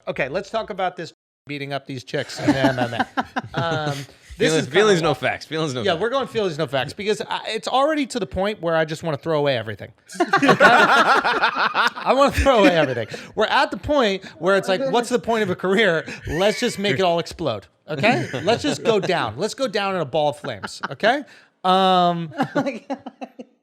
Okay, let's talk about this beating up these chicks in the MMA. Feelings, no facts. Feelings, no facts. Yeah, we're going feelings, no facts, because it's already to the point where I just want to throw away everything. Okay? I want to throw away everything. We're at the point where it's like, what's the point of a career? Let's just make it all explode. Okay? Let's just go down. Let's go down in a ball of flames. Okay?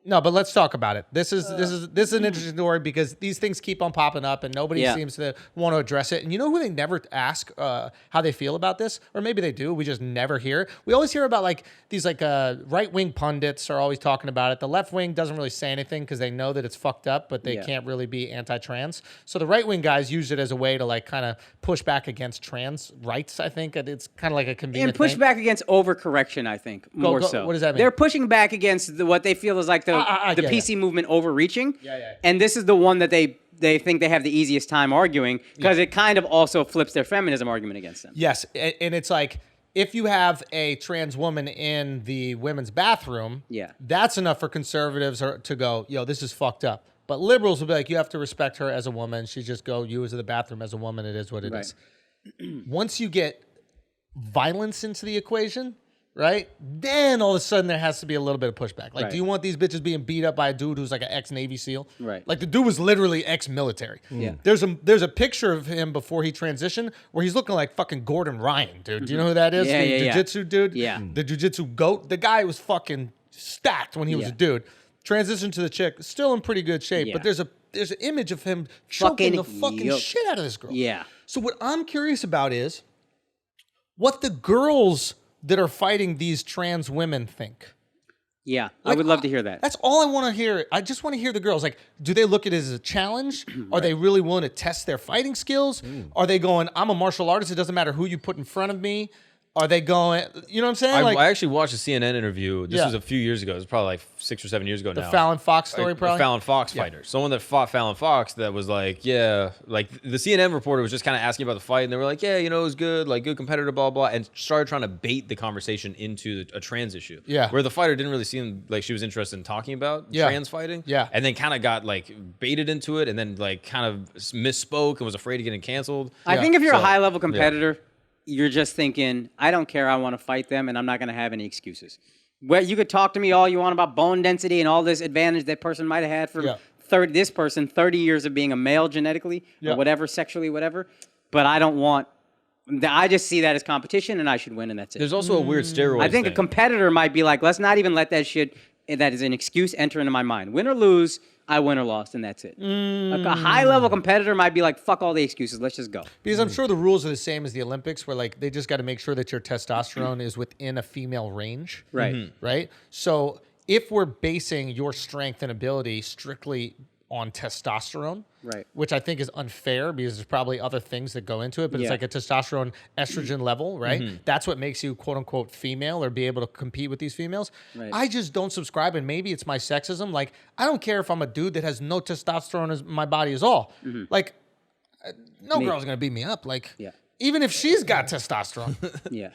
No, but let's talk about it. This is an interesting story because these things keep on popping up and nobody seems to want to address it. And you know who they never ask how they feel about this? Or maybe they do. We just never hear. We always hear about like these like right-wing pundits are always talking about it. The left wing doesn't really say anything because they know that it's fucked up, but they can't really be anti-trans. So the right-wing guys use it as a way to like kind of push back against trans rights, I think. It's kind of like a convenient And push back against overcorrection, I think, more so. What does that mean? They're pushing back against what they feel is like the PC movement overreaching. And this is the one that they think they have the easiest time arguing because it kind of also flips their feminism argument against them. Yes, and it's like if you have a trans woman in the women's bathroom, that's enough for conservatives to go, yo, this is fucked up. But liberals will be like, you have to respect her as a woman. She just go, you as the bathroom as a woman, it is what it is. Once you get violence into the equation, right? Then all of a sudden there has to be a little bit of pushback. Like, do you want these bitches being beat up by a dude who's like an ex-Navy SEAL? Right. Like the dude was literally ex-military. Yeah. There's a picture of him before he transitioned where he's looking like fucking Gordon Ryan, dude. Do you know who that is? The jiu-jitsu dude? Yeah. The jiu-jitsu goat. The guy was fucking stacked when he was a dude. Transitioned to the chick, still in pretty good shape, but there's an image of him choking the fucking shit out of this girl. Yeah. So what I'm curious about is what the girls that are fighting these trans women think. Yeah, Like, I would love to hear that. That's all I want to hear. I just want to hear the girls. Like, do they look at it as a challenge? Are they really willing to test their fighting skills? Are they going, I'm a martial artist, it doesn't matter who you put in front of me? Are they going, you know what I'm saying? I actually watched a CNN interview. This was a few years ago. It was probably like 6 or 7 years ago now. The Fallon Fox story, probably? The Fallon Fox fighter. Someone that fought Fallon Fox that was like, like the CNN reporter was just kind of asking about the fight. And they were like, it was good, like good competitor, blah, blah. And started trying to bait the conversation into a trans issue. Yeah. Where the fighter didn't really seem like she was interested in talking about trans fighting. Yeah. And then kind of got like baited into it and then like kind of misspoke and was afraid of getting canceled. I think if you're a high-level competitor, you're just thinking, I don't care, I want to fight them, and I'm not going to have any excuses. Well, you could talk to me all you want about bone density and all this advantage that person might have had from 30 years of being a male genetically, or whatever, sexually, whatever. But I don't want, I just see that as competition, and I should win, and that's it. There's also a weird steroid I think thing. A competitor might be like, let's not even let that shit, that is an excuse, enter into my mind. Win or lose, I win or lost, and that's it. A high-level competitor might be like, fuck all the excuses, let's just go. Because I'm sure the rules are the same as the Olympics, where like they just got to make sure that your testosterone is within a female range. Right. Right? So if we're basing your strength and ability strictly on testosterone, which I think is unfair because there's probably other things that go into it, but it's like a testosterone estrogen level, right? That's what makes you quote unquote female or be able to compete with these females. I just don't subscribe, and maybe it's my sexism. Like, I don't care if I'm a dude that has no testosterone in my body at all. Like, no girl's gonna beat me up. Like, even if she's got testosterone,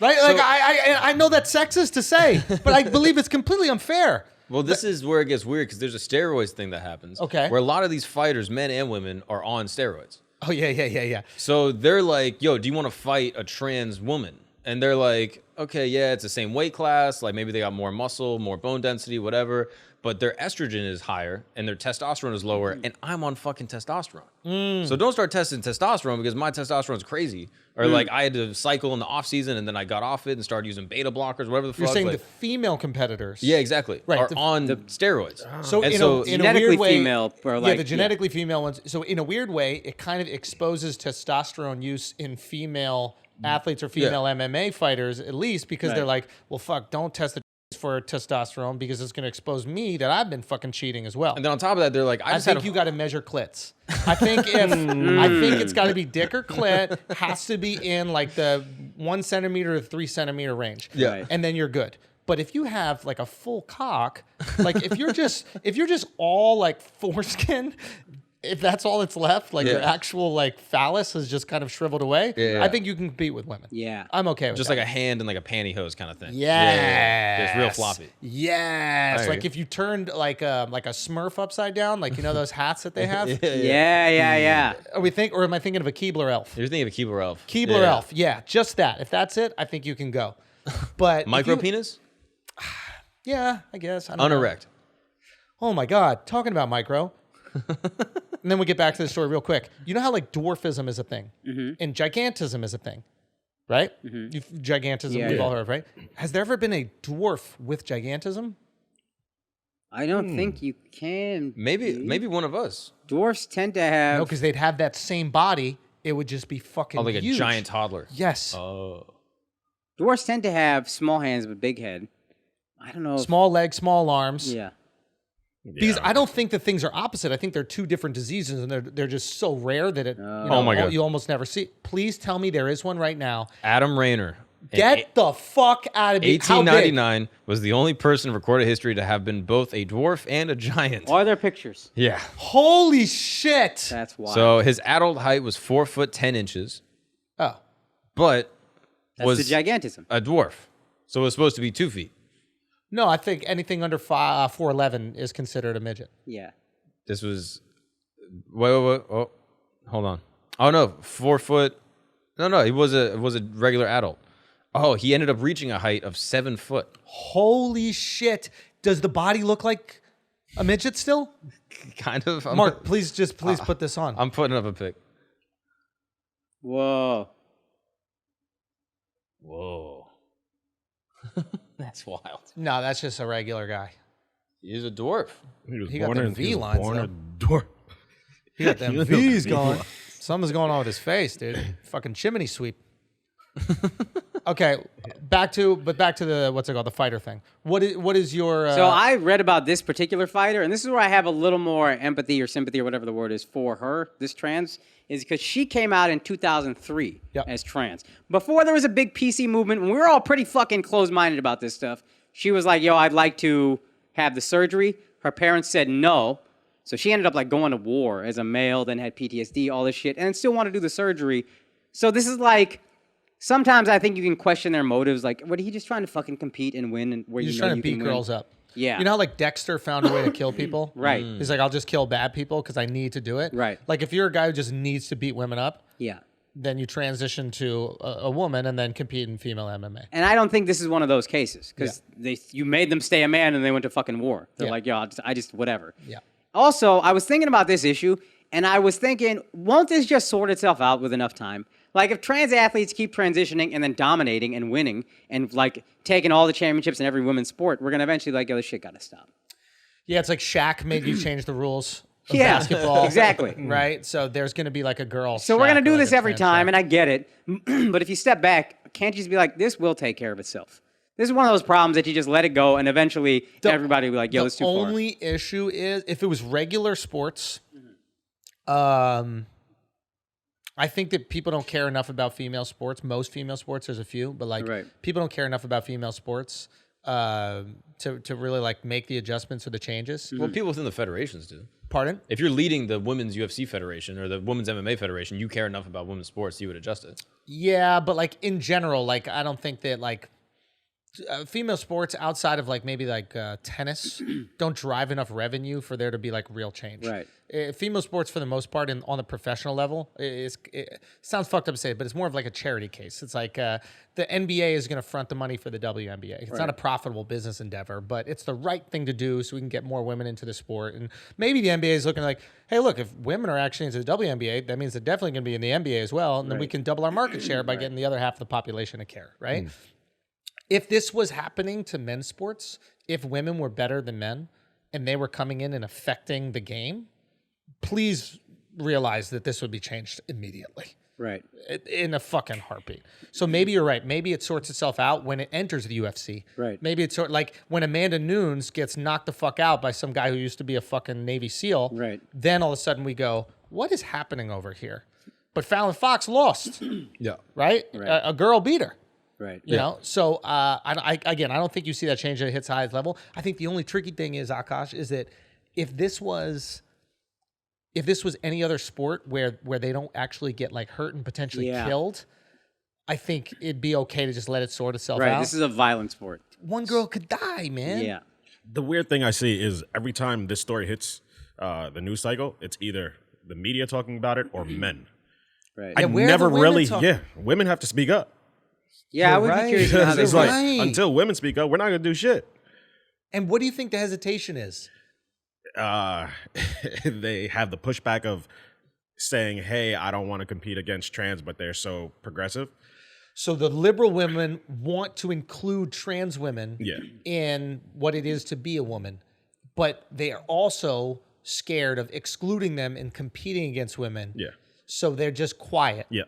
right? Like, I know that's sexist to say, but I believe it's completely unfair. Well, this is where it gets weird because there's a steroids thing that happens. Okay. Where a lot of these fighters, men and women, are on steroids. Oh, yeah. So they're like, yo, do you want to fight a trans woman? And they're like, okay, yeah, it's the same weight class. Like maybe they got more muscle, more bone density, whatever. But their estrogen is higher and their testosterone is lower. And I'm on fucking testosterone. So don't start testing testosterone because my testosterone is crazy. Or like I had to cycle in the off season and then I got off it and started using beta blockers, whatever the fuck. You're saying like, the female competitors. Yeah, exactly. Right. Are on the steroids. So, and in a weird way, female. Or like, the genetically female ones. So in a weird way, it kind of exposes testosterone use in female athletes or female MMA fighters, at least, because they're like, well, fuck, don't test the for testosterone because it's going to expose me that I've been fucking cheating as well. And then on top of that, they're like, I think you got to measure clits. I think it's got to be dick or clit, has to be in like the 1 centimeter to 3 centimeter range. Yeah. And then you're good. But if you have like a full cock, like if you're just all like foreskin, if that's all that's left, like your actual like phallus has just kind of shriveled away, I think you can compete with women. Yeah. I'm okay with just that. like a hand and like a pantyhose kind of thing. Yeah. Just real floppy. Yes. Like if you turned like a Smurf upside down, like those hats that they have. Yeah. Or am I thinking of a Keebler elf? You're thinking of a Keebler elf. Keebler elf. Yeah, just that. If that's it, I think you can go. But micro penis? Yeah, I guess. I don't Unerect. know. Oh my God. Talking about micro. And then we get back to the story real quick. You know how like dwarfism is a thing and gigantism is a thing, right? Gigantism we've all heard of, right? Has there ever been a dwarf with gigantism? I don't think you can. Maybe one of us. Dwarfs tend to have. No, because they'd have that same body. It would just be fucking like huge. A giant toddler. Yes. Oh. Dwarfs tend to have small hands but big head. I don't know. Small legs, small arms. Yeah. Because I don't think that things are opposite. I think they're two different diseases, and they're just so rare that Oh my God. you almost never see. Please tell me there is one right now. Adam Rayner. Get the fuck out of here. 1899 was the only person in recorded history to have been both a dwarf and a giant. Are there pictures? Yeah. Holy shit. That's wild. So his adult height was 4 foot 10 inches, Oh. but That's was the gigantism. a dwarf. So it was supposed to be 2 feet. No, I think anything under 4'11" is considered a midget. Yeah. This was wait. Oh, hold on. Oh no, 4 foot. No, he was a regular adult. Oh, he ended up reaching a height of 7 foot. Holy shit. Does the body look like a midget still? Kind of. Mark, please put this on. I'm putting up a pic. Whoa. That's wild. No, that's just a regular guy. He's a dwarf. He got them V lines. Dwarf. He got them V's going. Something's going on with his face, dude. Fucking chimney sweep. Okay, back to the what's it called, the fighter thing. What is your? So I read about this particular fighter, and this is where I have a little more empathy or sympathy or whatever the word is for her. This trans is because she came out in 2003 as trans. Before there was a big PC movement, and we were all pretty fucking closed-minded about this stuff. She was like, "Yo, I'd like to have the surgery." Her parents said no, so she ended up like going to war as a male, then had PTSD, all this shit, and still wanted to do the surgery. So this is like. Sometimes I think you can question their motives. Like, what are you just trying to fucking compete and win? And where He's you just know trying you to beat can girls win. up. Yeah. You know how like Dexter found a way to kill people? Right. He's like, I'll just kill bad people because I need to do it. Right. Like if you're a guy who just needs to beat women up, Yeah. then you transition to a woman and then compete in female MMA. And I don't think this is one of those cases because you made them stay a man and they went to fucking war. They're like, yo, I just whatever. Yeah. Also, I was thinking about this issue and I was thinking, won't this just sort itself out with enough time? Like if trans athletes keep transitioning and then dominating and winning and like taking all the championships in every women's sport, we're going to eventually like, yo, this shit got to stop. Yeah, it's like Shaq made you change the rules of basketball. Exactly. Right? So there's going to be like a girl. So we're going to do this every time, Shaq. and I get it. But if you step back, can't you just be like, this will take care of itself? This is one of those problems that you just let it go, and eventually everybody will be like, yo, it's too far. The only issue is if it was regular sports, I think that people don't care enough about female sports. Most female sports, there's a few, but like people don't care enough about female sports to really like make the adjustments or the changes. Well, people within the federations do. Pardon? If you're leading the women's UFC federation or the women's MMA federation, you care enough about women's sports, you would adjust it. Yeah, but like in general, like I don't think that like female sports outside of like maybe like tennis don't drive enough revenue for there to be like real change. Right. Female sports for the most part on the professional level it sounds fucked up to say it, but it's more of like a charity case. It's like the NBA is going to front the money for the WNBA. It's not a profitable business endeavor, but it's the right thing to do so we can get more women into the sport. And maybe the NBA is looking like, hey, look, if women are actually into the WNBA, that means they're definitely going to be in the NBA as well. And then we can double our market share by getting the other half of the population to care, right? If this was happening to men's sports, if women were better than men and they were coming in and affecting the game, please realize that this would be changed immediately. Right. In a fucking heartbeat. So maybe you're right. Maybe it sorts itself out when it enters the UFC. Right. Maybe it's sort like when Amanda Nunes gets knocked the fuck out by some guy who used to be a fucking Navy SEAL. Right. Then all of a sudden we go, what is happening over here? But Fallon Fox lost. Yeah. Right? A girl beat her. Right. You know, so I don't think you see that change that it hits the highest level. I think the only tricky thing is, Akaash, is that if this was if this was any other sport where they don't actually get like hurt and potentially killed, I think it'd be okay to just let it sort itself out. Right, this is a violent sport. One girl could die, man. Yeah. The weird thing I see is every time this story hits the news cycle, it's either the media talking about it or men. Right. I never really, women have to speak up. Yeah, I would be curious how it's like, until women speak up, we're not going to do shit. And what do you think the hesitation is? They have the pushback of saying, hey, I don't want to compete against trans, but they're so progressive. So the liberal women want to include trans women in what it is to be a woman, but they are also scared of excluding them and competing against women. Yeah. So they're just quiet. Yeah.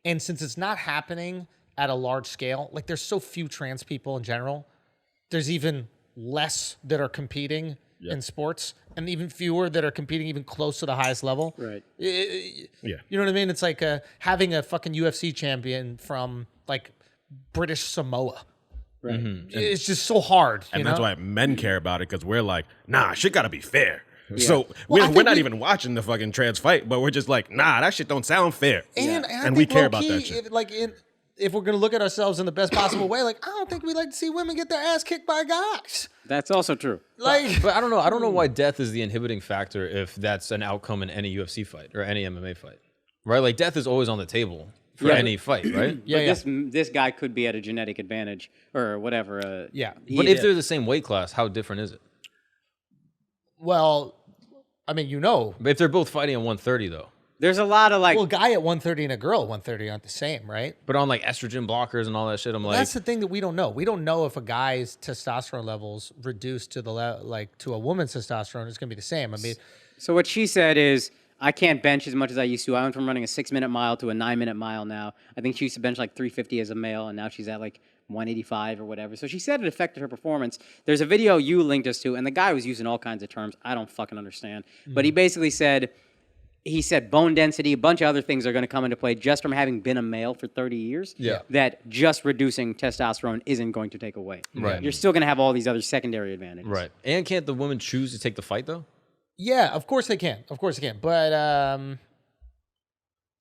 And since it's not happening at a large scale, like there's so few trans people in general, there's even less that are competing in sports and even fewer that are competing even close to the highest level. Right. You know what I mean? It's like having a fucking UFC champion from like British Samoa. Right. Mm-hmm. It's just so hard. And that's why men care about it, because we're like, nah, shit gotta be fair. Yeah. So we're not even watching the fucking trans fight, but we're just like, nah, that shit don't sound fair. And we care about that shit. If we're going to look at ourselves in the best possible way, like, I don't think we like to see women get their ass kicked by guys. That's also true. Like, but I don't know. I don't know why death is the inhibiting factor if that's an outcome in any UFC fight or any MMA fight, right? Like, death is always on the table for any fight, right? This guy could be at a genetic advantage or whatever. But if they're the same weight class, how different is it? Well, I mean, But if they're both fighting at 130, though. There's a lot of like... Well, a guy at 130 and a girl at 130 aren't the same, right? But on like estrogen blockers and all that shit, I'm like... That's the thing that we don't know. We don't know if a guy's testosterone levels reduced to to a woman's testosterone is going to be the same. I mean... So what she said is, I can't bench as much as I used to. I went from running a 6-minute mile to a 9-minute mile now. I think she used to bench like 350 as a male, and now she's at like 185 or whatever. So she said it affected her performance. There's a video you linked us to, and the guy was using all kinds of terms I don't fucking understand. But he basically said... He said bone density, a bunch of other things are going to come into play just from having been a male for 30 years. Yeah. That just reducing testosterone isn't going to take away. Right. You're still going to have all these other secondary advantages. Right. And can't the woman choose to take the fight, though? Yeah, of course they can. Of course they can. But,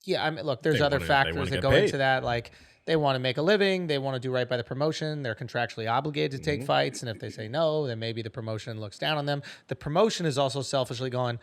yeah, I mean, look, there's other factors that go into that. Like, they want to make a living. They want to do right by the promotion. They're contractually obligated to take fights. And if they say no, then maybe the promotion looks down on them. The promotion is also selfishly going,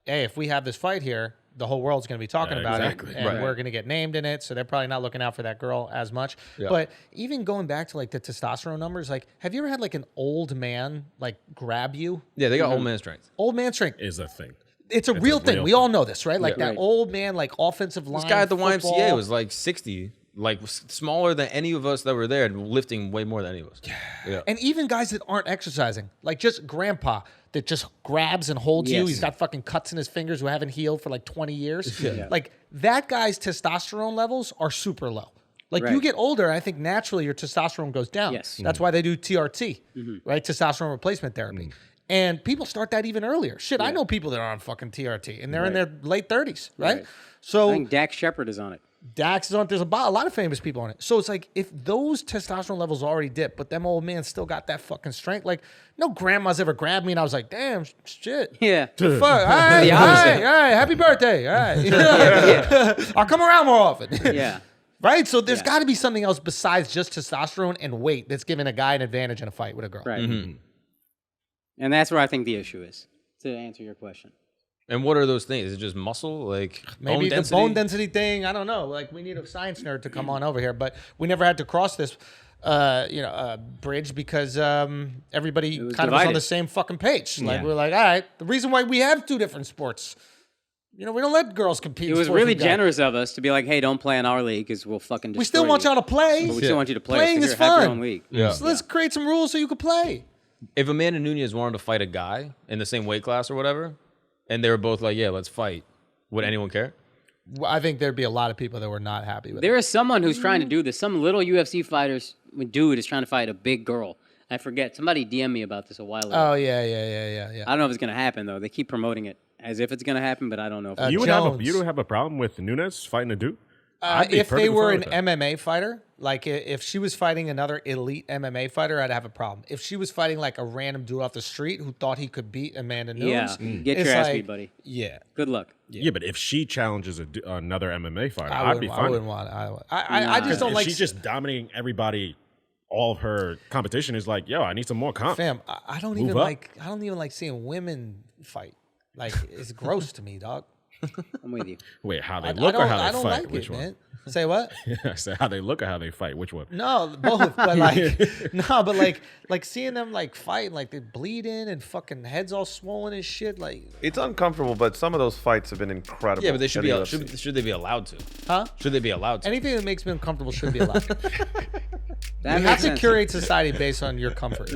hey, if we have this fight here, the whole world's going to be talking about it, and we're going to get named in it, so they're probably not looking out for that girl as much. Yeah. But even going back to like the testosterone numbers, like, have you ever had like an old man like grab you? Yeah, they got old man strength. Old man strength is a thing. It's a real thing. We all know this, right? Like that old man, like offensive line. This guy at the football. YMCA was like 60. Like smaller than any of us that were there, and lifting way more than any of us. Yeah. And even guys that aren't exercising, like just grandpa that just grabs and holds you. He's got fucking cuts in his fingers who haven't healed for like 20 years. Like that guy's testosterone levels are super low. Like you get older, I think naturally your testosterone goes down. That's why they do TRT, right? Testosterone replacement therapy. And people start that even earlier. Shit, I know people that are on fucking TRT and they're in their late 30s, right? So I think Dax Shepard is on it. Dax is on it. There's a lot of famous people on it. So it's like, if those testosterone levels already dip, but them old man still got that fucking strength, like, no grandma's ever grabbed me and I was like, damn, shit. Yeah. The fuck? All right, all right, happy birthday. All right. I'll come around more often. Yeah. Right? So there's got to be something else besides just testosterone and weight that's giving a guy an advantage in a fight with a girl. Right. And that's where I think the issue is, to answer your question. And what are those things? Is it just muscle? Like maybe bone density? The bone density thing. I don't know. Like, we need a science nerd to come on over here, but we never had to cross this, bridge because everybody kind of was on the same fucking page. Like, we're like, all right, the reason why we have two different sports, we don't let girls compete. It was really generous of us to be like, hey, don't play in our league because we'll fucking destroy We still want y'all to play. But we still want you to play. Playing is fun. Have your own league. Yeah. So let's create some rules so you can play. If Amanda Nunes wanted to fight a guy in the same weight class or whatever, and they were both like, yeah, let's fight, would anyone care? I think there'd be a lot of people that were not happy with it. There is someone who's trying to do this. Some little UFC fighters, dude is trying to fight a big girl. I forget. Somebody DM'd me about this a while ago. Oh, yeah. I don't know if it's going to happen, though. They keep promoting it as if it's going to happen, but I don't know. You don't have a problem with Nunes fighting a dude? If they were an MMA fighter, like if she was fighting another elite MMA fighter, I'd have a problem. If she was fighting like a random dude off the street who thought he could beat Amanda Nunes, get your ass beat, buddy. Yeah. Good luck. Yeah, but if she challenges another MMA fighter, I'd be fine. I wouldn't want it. I just don't like. She's just dominating everybody. All of her competition is like, yo, I need some more comp. Fam, I don't even like seeing women fight. Like, it's gross to me, dog. I'm with you. Wait, how they look or how they fight? I don't like Which it, one? man. Say what? I said how they look or how they fight. Which one? No, both. But like seeing them like fight, like they're bleeding and fucking heads all swollen and shit. Like it's uncomfortable, but some of those fights have been incredible. Yeah, but they should be. Should they be allowed to? Huh? Should they be allowed to? Anything that makes me uncomfortable should be allowed. That you have to curate society based on your comfort.